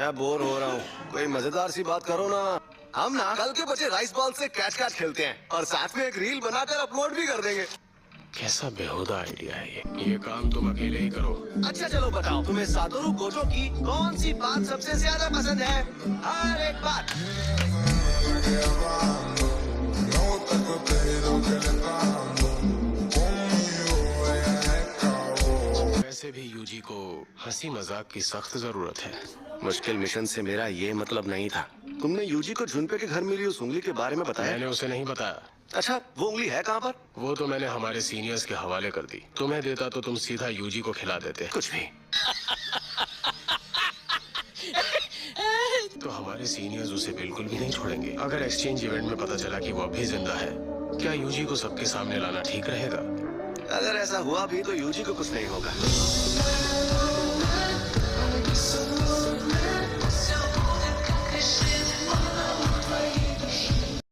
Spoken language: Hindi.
मैं बोर हो रहा हूँ, कोई मजेदार सी बात करो ना। हम ना कल के बचे राइस बॉल से कैच कैच खेलते हैं और साथ में एक रील बनाकर अपलोड भी कर देंगे। कैसा बेहुदा आइडिया है ये काम तुम अकेले ही करो। अच्छा चलो बताओ, तुम्हें सातोरु गोजो की कौन सी बात सबसे ज्यादा पसंद है? हर एक बात। वैसे भी यूजी को हंसी मजाक की सख्त जरूरत है। मुश्किल मिशन से मेरा ये मतलब नहीं था। तुमने यूजी को झुनपे के घर मिली उस उंगली के बारे में बताया? मैंने उसे नहीं बताया। अच्छा, वो उंगली है कहाँ पर? वो तो मैंने हमारे सीनियर्स के हवाले कर दी। तुम्हें देता तो तुम सीधा यूजी को खिला देते। कुछ भी। तो हमारे सीनियर्स उसे बिल्कुल भी नहीं छोड़ेंगे। अगर एक्सचेंज इवेंट में पता चला कि वो अब भी जिंदा है, क्या यूजी को सबके सामने लाना ठीक रहेगा? अगर ऐसा हुआ भी तो यूजी को कुछ नहीं होगा।